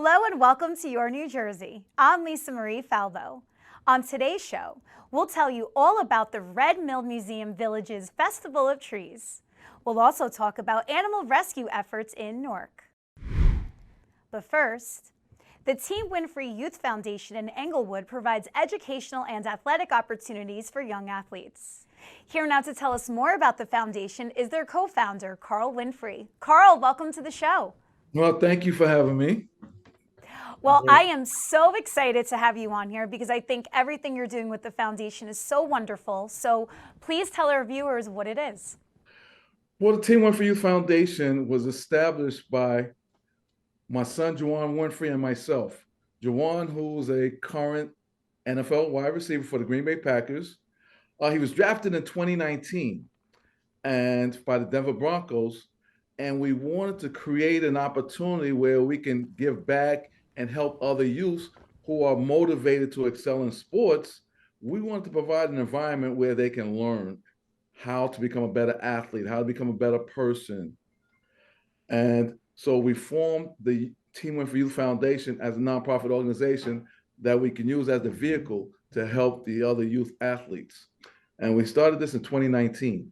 Hello and welcome to Your New Jersey. I'm Lisa Marie Falvo. On today's show, we'll tell you all about the Red Mill Museum Village's Festival of Trees. We'll also talk about animal rescue efforts in Newark. But first, the Team Winfrey Youth Foundation in Englewood provides educational and athletic opportunities for young athletes. Here now to tell us more about the foundation is their co-founder, Carl Winfrey. Carl, welcome to the show. Well, thank you for having me. Well, I am so excited to have you on here because I think everything you're doing with the foundation is so wonderful. So please tell our viewers what it is. Well, the Team Winfrey Youth Foundation was established by my son, Juwan Winfrey, and myself. Juwan, who's a current NFL wide receiver for the Green Bay Packers. He was drafted in 2019 and by the Denver Broncos. And we wanted to create an opportunity where we can give back and help other youths who are motivated to excel in sports. We want to provide an environment where they can learn how to become a better athlete, how to become a better person. And so we formed the Team Winfrey Youth Foundation as a nonprofit organization that we can use as the vehicle to help the other youth athletes. And we started this in 2019.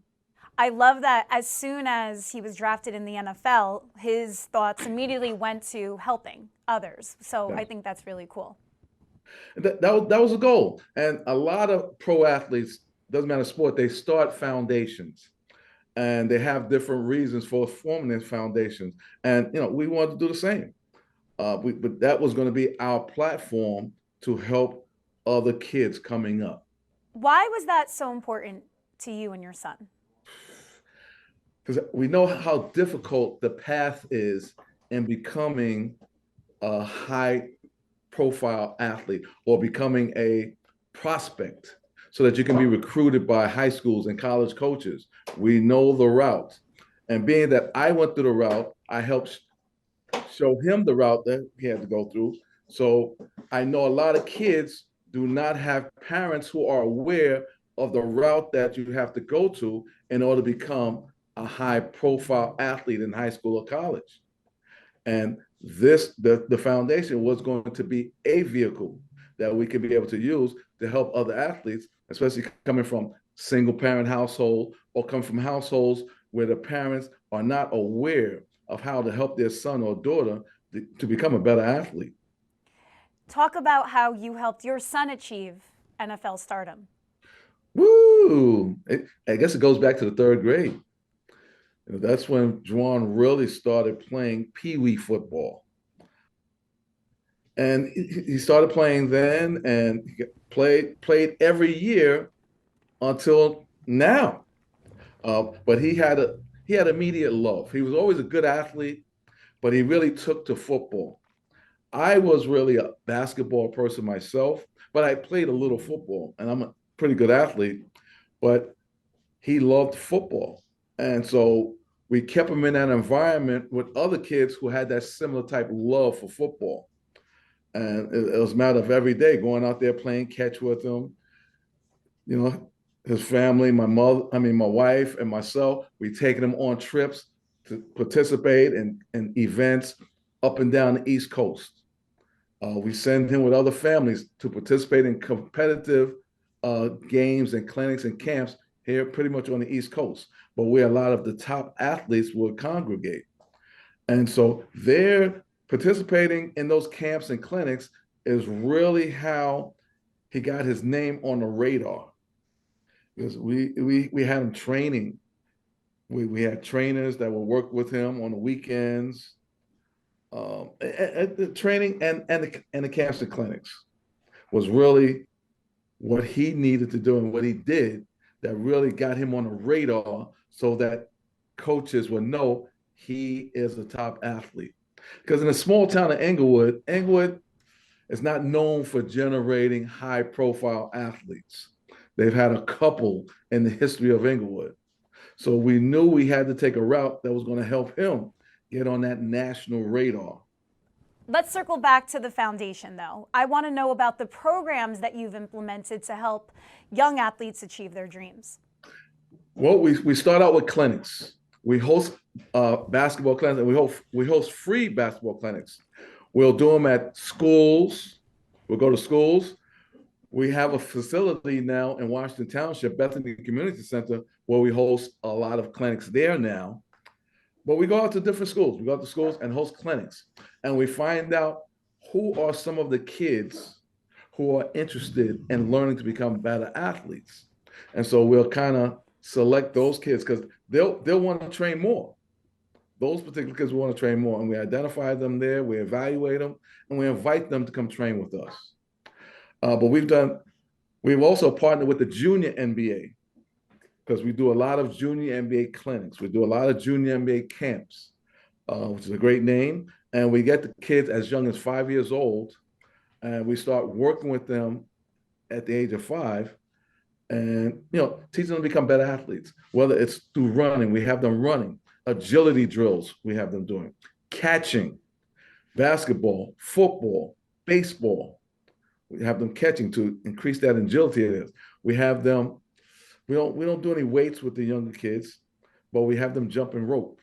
I love that as soon as he was drafted in the NFL, his thoughts immediately went to helping others. So yes. I think that's really cool. That was a goal. And a lot of pro athletes, doesn't matter sport, they start foundations. And they have different reasons for forming their foundations. And we wanted to do the same. But that was going to be our platform to help other kids coming up. Why was that so important to you and your son? Because we know how difficult the path is in becoming a high-profile athlete or becoming a prospect so that you can be recruited by high schools and college coaches. We know the route. And being that I went through the route, I helped show him the route that he had to go through. So I know a lot of kids do not have parents who are aware of the route that you have to go to in order to become a high-profile athlete in high school or college. And the foundation was going to be a vehicle that we could be able to use to help other athletes, especially coming from single-parent household or come from households where the parents are not aware of how to help their son or daughter to become a better athlete. Talk about how you helped your son achieve NFL stardom. Woo! I guess it goes back to the third grade. That's when Juwan really started playing Pee-wee football. And he started playing then and played every year until now. But he had immediate love. He was always a good athlete, but he really took to football. I was really a basketball person myself, but I played a little football, and I'm a pretty good athlete, but he loved football. And so we kept him in that environment with other kids who had that similar type of love for football. And it was a matter of every day going out there playing catch with him. His family, my wife and myself, we taking him on trips to participate in events up and down the East Coast. We send him with other families to participate in competitive games and clinics and camps here pretty much on the East Coast, but where a lot of the top athletes would congregate. And so they're participating in those camps and clinics is really how he got his name on the radar. Because we had him training. We had trainers that would work with him on the weekends, at the training and the camps and clinics was really what he needed to do and what he did that really got him on the radar so that coaches would know he is a top athlete. Because in a small town of Englewood is not known for generating high-profile athletes. They've had a couple in the history of Englewood. So we knew we had to take a route that was going to help him get on that national radar. Let's circle back to the foundation, though. I want to know about the programs that you've implemented to help young athletes achieve their dreams. Well, we start out with clinics. We host basketball clinics, and we host free basketball clinics We'll do them at schools. We'll go to schools. We have a facility now in Washington Township, Bethany Community Center, where we host a lot of clinics there now. But we go out to different schools. We go out to schools and host clinics. And we find out who are some of the kids who are interested in learning to become better athletes. And so we'll kind of select those kids because they'll want to train more. Those particular kids want to train more. And we identify them there, we evaluate them, and we invite them to come train with us. But we've also partnered with the Junior NBA because we do a lot of Junior NBA clinics. We do a lot of Junior NBA camps, which is a great name. And we get the kids as young as 5 years old, and we start working with them at the age of 5, and teaching them to become better athletes. Whether it's through running, we have them running, agility drills, we have them doing, catching, basketball, football, baseball. We have them catching to increase that agility it is. We have them, we don't do any weights with the younger kids, but we have them jumping rope.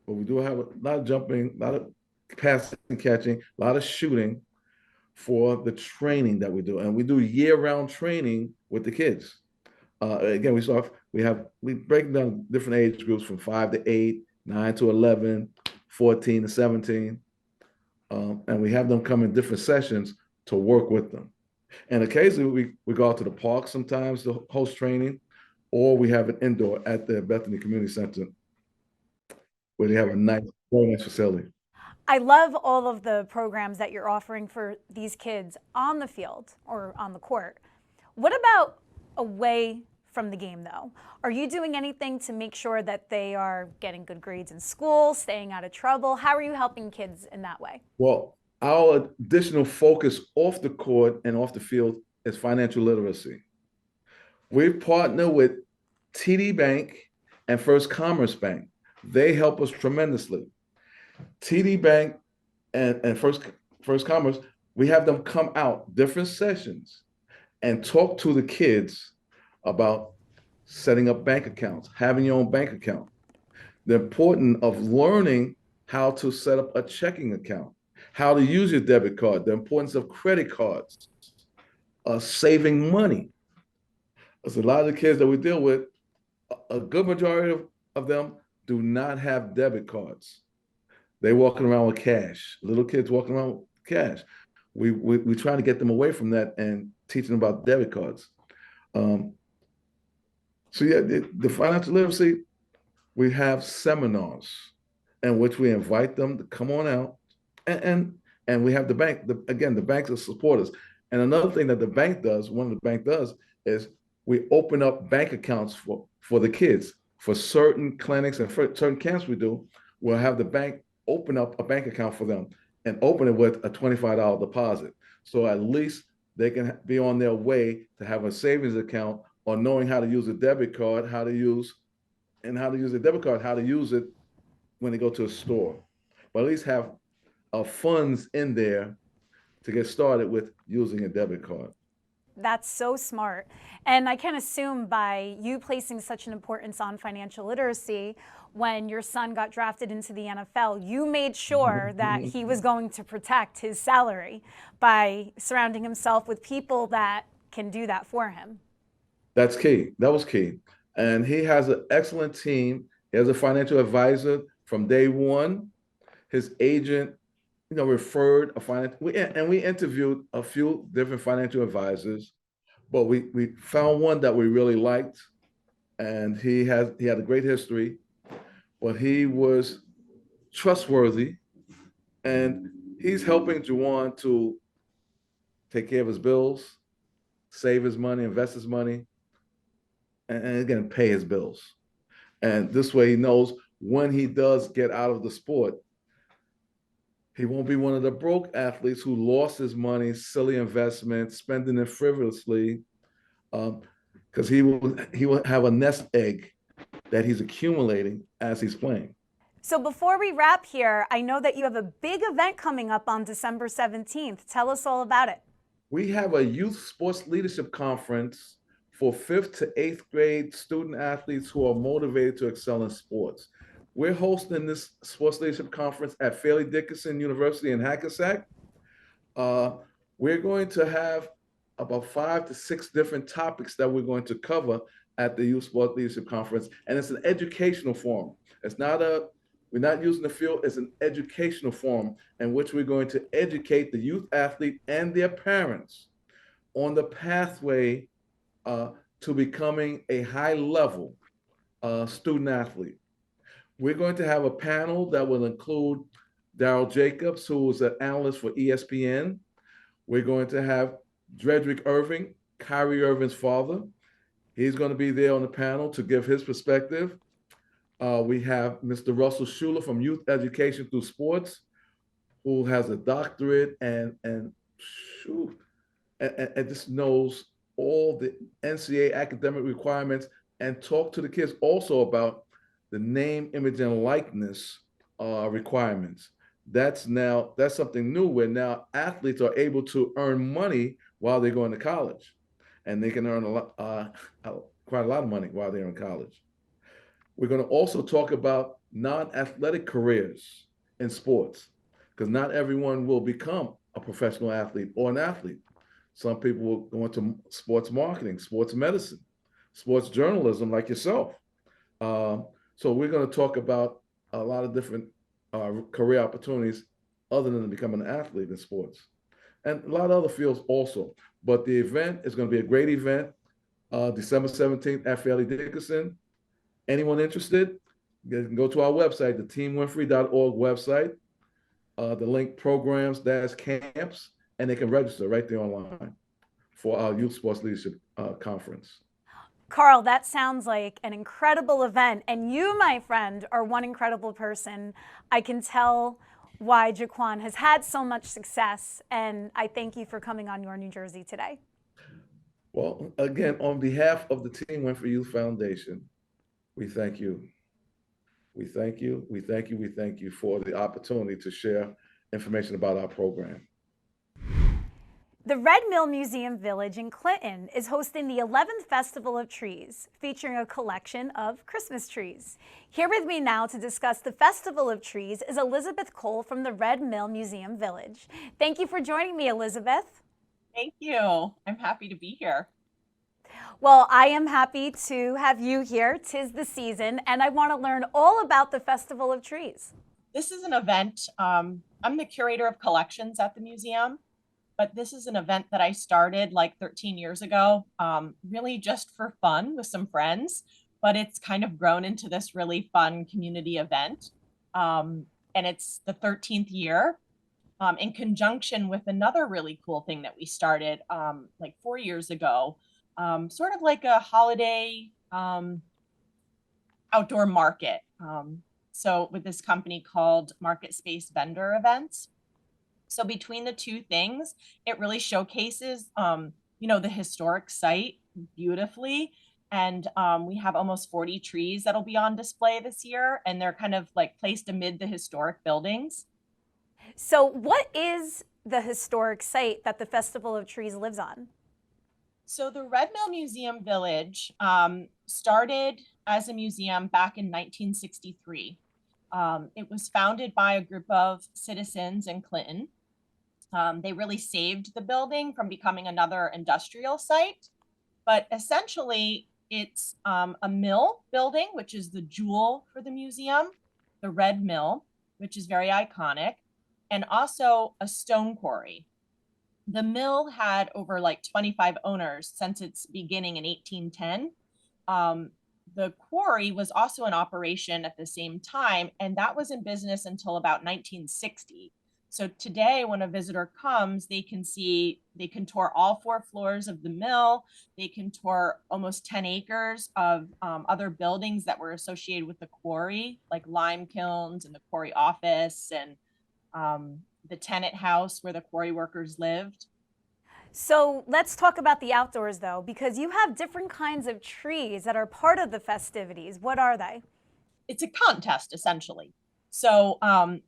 But we do have a lot of jumping, a lot of passing, catching, a lot of shooting for the training that we do. And we do year-round training with the kids. Again, we break down different age groups from 5 to 8, 9 to 11, 14 to 17. And we have them come in different sessions to work with them. And occasionally we go out to the park sometimes to host training, or we have it indoor at the Bethany Community Center where they have a very nice facility. I love all of the programs that you're offering for these kids on the field or on the court. What about away from the game, though? Are you doing anything to make sure that they are getting good grades in school, staying out of trouble? How are you helping kids in that way? Well, our additional focus off the court and off the field is financial literacy. We partner with TD Bank and First Commerce Bank. They help us tremendously. TD Bank and First Commerce, we have them come out different sessions and talk to the kids about setting up bank accounts, having your own bank account, the importance of learning how to set up a checking account, how to use your debit card, the importance of credit cards, saving money. There's a lot of the kids that we deal with, a good majority of them do not have debit cards. They're walking around with cash, little kids walking around with cash. We try to get them away from that and teach them about debit cards. So yeah, the financial literacy, we have seminars in which we invite them to come on out, and we have the bank. Again, the banks will support us. And another thing that the bank does, one of the bank does, is we open up bank accounts for the kids. For certain clinics and for certain camps we do, we'll have the bank open up a bank account for them and open it with a $25 deposit. So at least they can be on their way to have a savings account or knowing how to use a debit card, how to use a debit card, how to use it when they go to a store. But at least have funds in there to get started with using a debit card. That's so smart. And I can assume by you placing such an importance on financial literacy, when your son got drafted into the NFL, you made sure that he was going to protect his salary by surrounding himself with people that can do that for him. That's key. That was key. And he has an excellent team. He has a financial advisor from day one. His agent, referred a financial, and we interviewed a few different financial advisors, but we found one that we really liked, and he had a great history, but he was trustworthy, and he's helping Juwan to take care of his bills, save his money, invest his money, and again, pay his bills. And this way he knows when he does get out of the sport, he won't be one of the broke athletes who lost his money, silly investments, spending it frivolously, because he will have a nest egg that he's accumulating as he's playing. So before we wrap here, I know that you have a big event coming up on December 17th. Tell us all about it. We have a youth sports leadership conference for 5th to 8th grade student athletes who are motivated to excel in sports. we're hosting this sports leadership conference at Fairleigh Dickinson University in Hackensack. Uh, we're going to have about 5 to 6 different topics that we're going to cover at the Youth Sport Leadership Conference, and it's an educational forum. It's not a we're not using the field as an educational forum in which we're going to educate the youth athlete and their parents on the pathway to becoming a high level student athlete. We're going to have a panel that will include Daryl Jacobs, who is an analyst for ESPN. We're going to have Dredrick Irving, Kyrie Irving's father. He's going to be there on the panel to give his perspective. We have Mr. Russell Schuler from Youth Education Through Sports, who has a doctorate and just knows all the NCAA academic requirements, and talk to the kids also about the name, image, and likeness requirements. That's something new where now athletes are able to earn money while they're going to college, and they can earn quite a lot of money while they're in college. We're going to also talk about non-athletic careers in sports, because not everyone will become a professional athlete or an athlete. Some people will go into sports marketing, sports medicine, sports journalism, like yourself. So we're going to talk about a lot of different career opportunities other than becoming an athlete in sports, and a lot of other fields also. But the event is going to be a great event, December 17th at Fairleigh Dickinson. Anyone interested, you can go to our website, the teamwinfrey.org website, the link programs-camps, and they can register right there online for our Youth Sports Leadership Conference. Carl, that sounds like an incredible event. And you, my friend, are one incredible person. I can tell why Jaquan has had so much success. And I thank you for coming on Your New Jersey today. Well, again, on behalf of the Team Winfrey Youth Foundation, we thank you. We thank you. We thank you. We thank you for the opportunity to share information about our program. The Red Mill Museum Village in Clinton is hosting the 11th Festival of Trees, featuring a collection of Christmas trees. Here with me now to discuss the Festival of Trees is Elizabeth Cole from the Red Mill Museum Village. Thank you for joining me, Elizabeth. Thank you. I'm happy to be here. Well, I am happy to have you here. 'Tis the season, and I want to learn all about the Festival of Trees. This is an event. I'm the curator of collections at the museum, but this is an event that I started like 13 years ago, really just for fun with some friends, but it's kind of grown into this really fun community event. And it's the 13th year, in conjunction with another really cool thing that we started like 4 years ago. Sort of like a holiday outdoor market. So with this company called Market Space Vendor Events. So between the two things, it really showcases, the historic site beautifully. And we have almost 40 trees that'll be on display this year, and they're kind of like placed amid the historic buildings. So what is the historic site that the Festival of Trees lives on? So the Red Mill Museum Village started as a museum back in 1963. It was founded by a group of citizens in Clinton. They really saved the building from becoming another industrial site. But essentially, it's a mill building, which is the jewel for the museum, the Red Mill, which is very iconic, and also a stone quarry. The mill had over like 25 owners since its beginning in 1810. The quarry was also in operation at the same time, and that was in business until about 1960. So today, when a visitor comes, they can tour all 4 floors of the mill. They can tour almost 10 acres of other buildings that were associated with the quarry, like lime kilns and the quarry office and the tenant house where the quarry workers lived. So let's talk about the outdoors, though, because you have different kinds of trees that are part of the festivities. What are they? It's a contest, essentially. So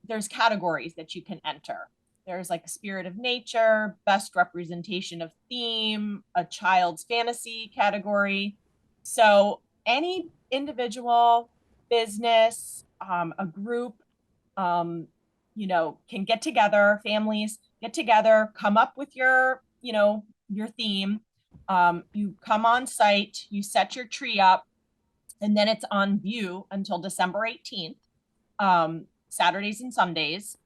there's categories that you can enter. There's like a spirit of nature, best representation of theme, a child's fantasy category. So any individual business, a group, you know, can get together, families get together, come up with your, you know, your theme. You come on site, you set your tree up, and then it's on view until December 18th, Saturdays and Sundays.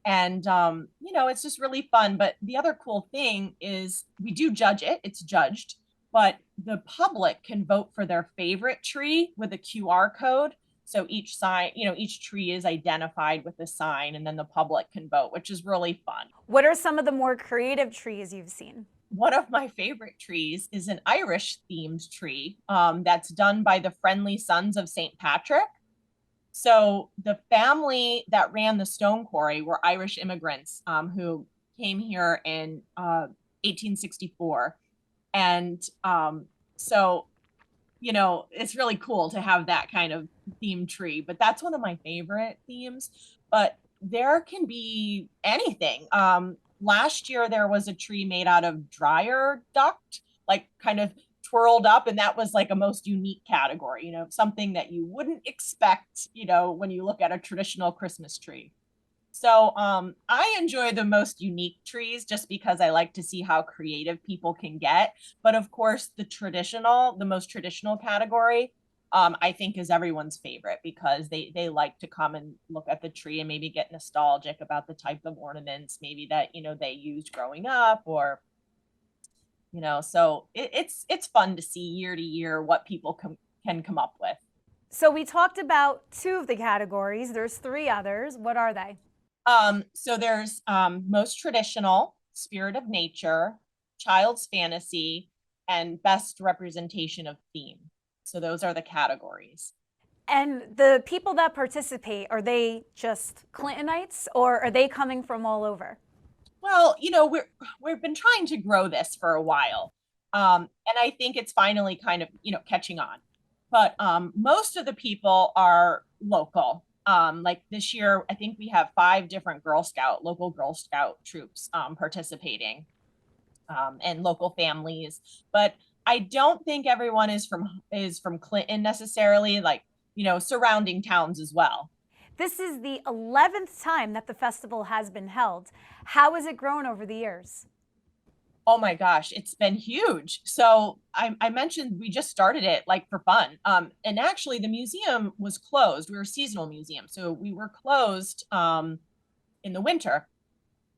And, you know, it's just really fun. But the other cool thing is we do judge it, it's judged, but the public can vote for their favorite tree with a QR code. So each sign, you know, each tree is identified with a sign, and then the public can vote, which is really fun. What are some of the more creative trees you've seen? One of my favorite trees is an Irish themed tree that's done by the Friendly Sons of St. Patrick. So the family that ran the stone quarry were Irish immigrants who came here in 1864. And so, you know, it's really cool to have that kind of themed tree, but that's one of my favorite themes. But there can be anything. Last year, there was a tree made out of dryer duct, like kind of twirled up, and that was like a most unique category, you know, something that you wouldn't expect, you know, when you look at a traditional Christmas tree. So I enjoy the most unique trees just because I like to see how creative people can get. But of course, the most traditional category, I think is everyone's favorite because they like to come and look at the tree and maybe get nostalgic about the type of ornaments maybe that, you know, they used growing up, or you know, so it's fun to see year to year what people can come up with. So we talked about two of the categories. There's three others. What are they? So there's most traditional, spirit of nature, child's fantasy, and best representation of theme. So those are the categories. And the people that participate, are they just Clintonites or are they coming from all over? Well, you know, we've been trying to grow this for a while. And I think it's finally kind of, you know, catching on. But most of the people are local. Like this year, I think we have 5 different local Girl Scout troops participating, and local families. But I don't think everyone is from Clinton necessarily, like, you know, surrounding towns as well. This is the 11th time that the festival has been held. How has it grown over the years? Oh my gosh, it's been huge. So I mentioned we just started it like for fun. And actually the museum was closed. We were a seasonal museum. So we were closed in the winter.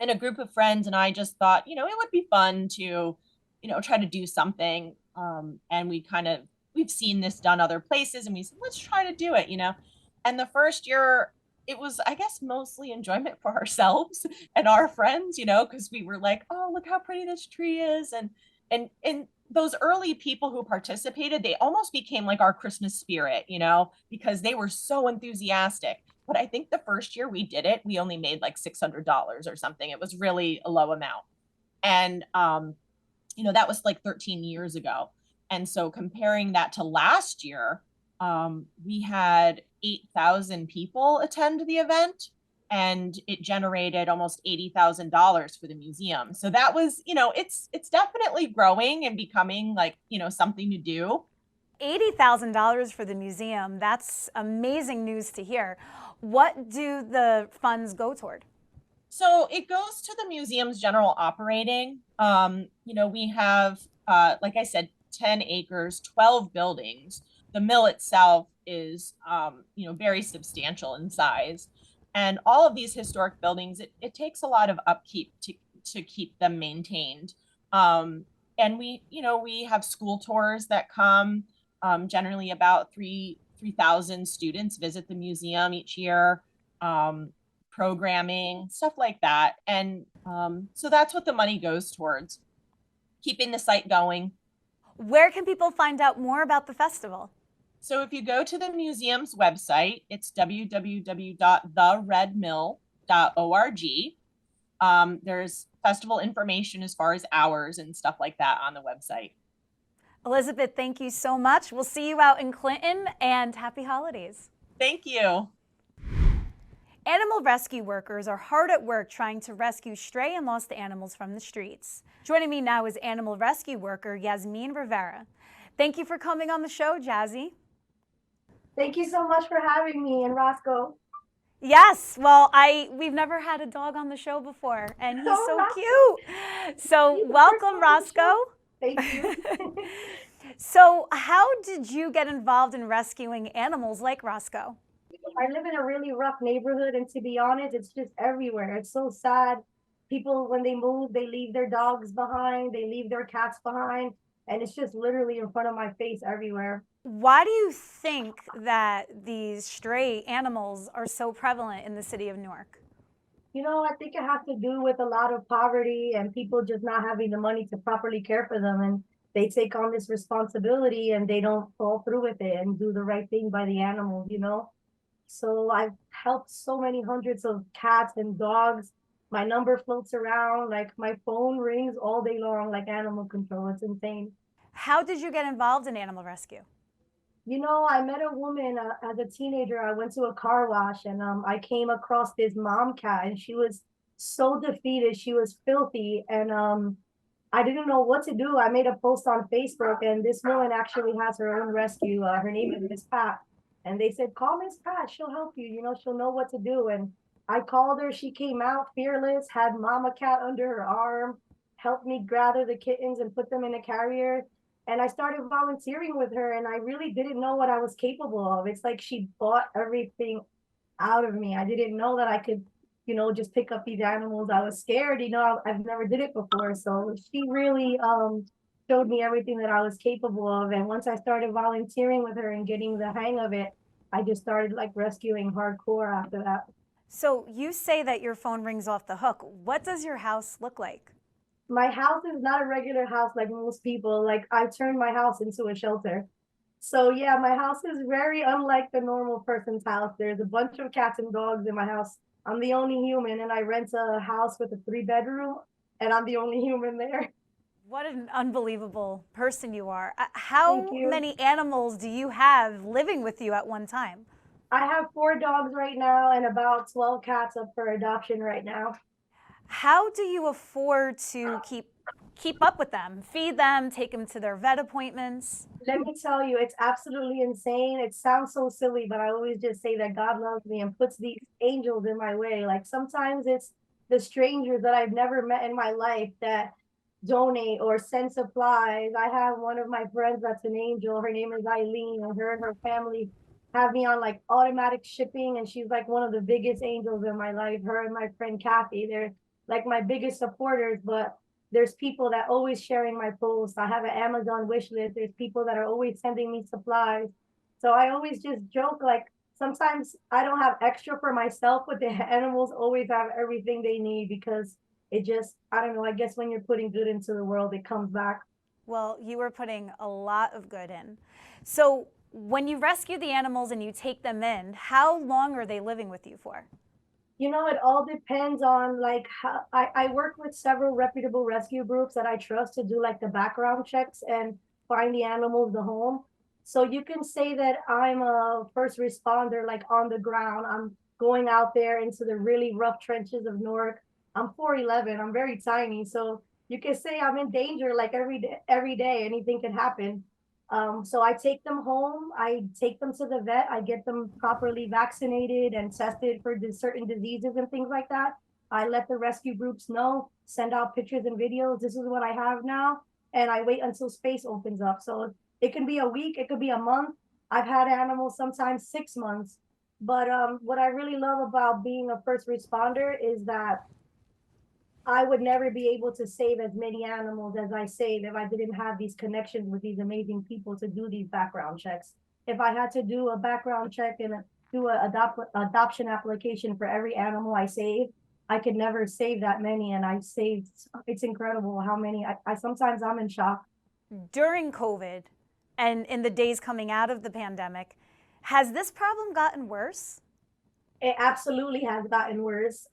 And a group of friends and I just thought, you know, it would be fun to, you know, try to do something. And we've seen this done other places, and we said, let's try to do it, you know. And the first year, it was, I guess, mostly enjoyment for ourselves and our friends, you know, because we were like, oh, look how pretty this tree is. And those early people who participated, they almost became like our Christmas spirit, you know, because they were so enthusiastic. But I think the first year we did it, we only made like $600 or something. It was really a low amount. And you know, that was like 13 years ago. And so comparing that to last year, we had 8,000 people attend the event, and it generated almost $80,000 for the museum. So that was, you know, it's definitely growing and becoming like, you know, something to do. $80,000 for the museum. That's amazing news to hear. What do the funds go toward? So it goes to the museum's general operating. You know, we have, like I said, 10 acres, 12 buildings. The mill itself is, you know, very substantial in size. And all of these historic buildings, it takes a lot of upkeep to keep them maintained. And you know, we have school tours that come. Generally about 3,000 students visit the museum each year. Programming, stuff like that. And so that's what the money goes towards, keeping the site going. Where can people find out more about the festival? So if you go to the museum's website, it's www.theredmill.org. There's festival information as far as hours and stuff like that on the website. Elizabeth, thank you so much. We'll see you out in Clinton, and happy holidays. Thank you. Animal rescue workers are hard at work trying to rescue stray and lost animals from the streets. Joining me now is animal rescue worker Yasmin Rivera. Thank you for coming on the show, Jazzy. Thank you so much for having me and Roscoe. Yes, well, we've never had a dog on the show before, and he's Oh, so Roscoe, cute. So you're the first welcome, one on the Roscoe. show. Thank you. So how did you get involved in rescuing animals like Roscoe? I live in a really rough neighborhood, and to be honest, it's just everywhere. It's so sad. People, when they move, they leave their dogs behind, they leave their cats behind, and it's just literally in front of my face everywhere. Why do you think that these stray animals are so prevalent in the city of Newark? I think it has to do with a lot of poverty and people just not having the money to properly care for them. And they take on this responsibility and they don't follow through with it and do the right thing by the animals. So I've helped so many hundreds of cats and dogs. My number floats around, like my phone rings all day long, like animal control. It's insane. How did you get involved in animal rescue? I met a woman as a teenager. I went to a car wash and I came across this mom cat and she was so defeated. She was filthy and I didn't know what to do. I made a post on Facebook and this woman actually has her own rescue. Her name is Miss Pat. And they said, call Miss Pat. She'll help you. She'll know what to do. And I called her. She came out fearless, had mama cat under her arm, helped me gather the kittens and put them in a carrier, and I started volunteering with her and I really didn't know what I was capable of. It's like she bought everything out of me. I didn't know that I could, just pick up these animals. I was scared, I've never did it before. So she really showed me everything that I was capable of. And once I started volunteering with her and getting the hang of it, I just started like rescuing hardcore after that. So you say that your phone rings off the hook. What does your house look like? My house is not a regular house like most people. Like I turned my house into a shelter. So yeah, my house is very unlike the normal person's house. There's a bunch of cats and dogs in my house. I'm the only human and I rent a house with a 3 bedroom and I'm the only human there. What an unbelievable person you are. Thank How you. many animals do you have living with you at one time? I have 4 dogs right now and about 12 cats up for adoption right now. How do you afford to keep up with them, feed them, take them to their vet appointments? Let me tell you, it's absolutely insane. It sounds so silly, but I always just say that God loves me and puts these angels in my way. Like sometimes it's the strangers that I've never met in my life that donate or send supplies. I have one of my friends that's an angel. Her name is Eileen, and her family have me on like automatic shipping, and she's like one of the biggest angels in my life. Her and my friend Kathy, they're like my biggest supporters, but there's people that always sharing my posts. I have an Amazon wish list. There's people that are always sending me supplies. So I always just joke like sometimes I don't have extra for myself, but the animals always have everything they need because it just, I don't know, I guess when you're putting good into the world, it comes back. Well, you were putting a lot of good in. So when you rescue the animals and you take them in, how long are they living with you for? It all depends on like how I work with several reputable rescue groups that I trust to do like the background checks and find the animals the home. So you can say that I'm a first responder, like on the ground. I'm going out there into the really rough trenches of Newark. I'm 4'11, I'm very tiny. So you can say I'm in danger like every day, anything can happen. So I take them home, I take them to the vet, I get them properly vaccinated and tested for certain diseases and things like that. I let the rescue groups know, send out pictures and videos. This is what I have now. And I wait until space opens up. So it can be a week, it could be a month. I've had animals sometimes 6 months. But what I really love about being a first responder is that I would never be able to save as many animals as I save if I didn't have these connections with these amazing people to do these background checks. If I had to do a background check and do an adoption application for every animal I save, I could never save that many. And I saved, it's incredible how many. I sometimes I'm in shock. During COVID and in the days coming out of the pandemic, has this problem gotten worse? It absolutely has gotten worse.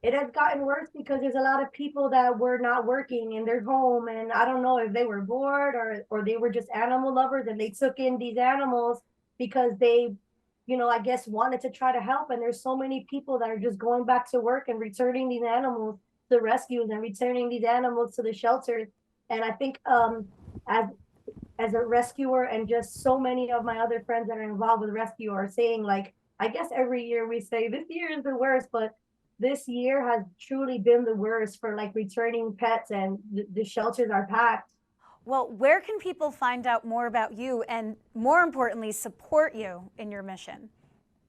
It has gotten worse because there's a lot of people that were not working in their home, and I don't know if they were bored or they were just animal lovers and they took in these animals because they, I guess wanted to try to help. And there's so many people that are just going back to work and returning these animals to rescues and returning these animals to the shelters. And I think as as a rescuer, and just so many of my other friends that are involved with rescue are saying, like, I guess every year we say this year is the worst, but this year has truly been the worst for like returning pets, and the shelters are packed. Well, where can people find out more about you and, more importantly, support you in your mission?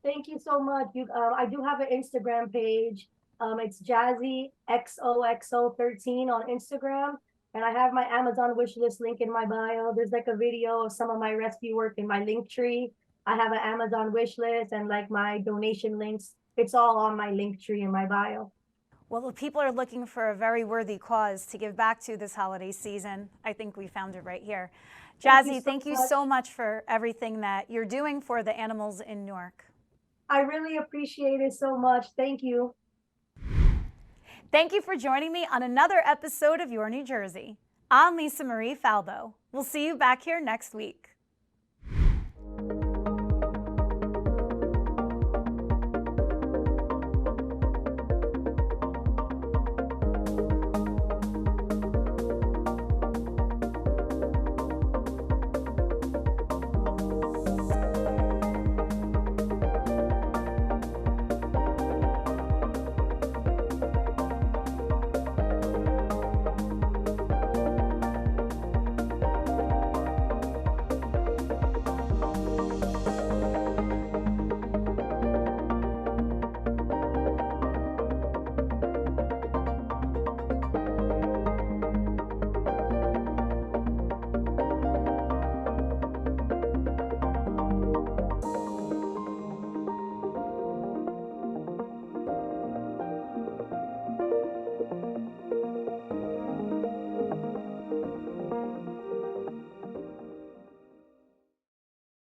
Thank you so much. I do have an Instagram page. It's Jazzy XOXO13 on Instagram. And I have my Amazon wish list link in my bio. There's like a video of some of my rescue work in my link tree. I have an Amazon wish list and like my donation links. It's all on my link tree in my bio. Well, if people are looking for a very worthy cause to give back to this holiday season, I think we found it right here. Jazzy, thank you so much for everything that you're doing for the animals in Newark. I really appreciate it so much. Thank you. Thank you for joining me on another episode of Your New Jersey. I'm Lisa Marie Falbo. We'll see you back here next week.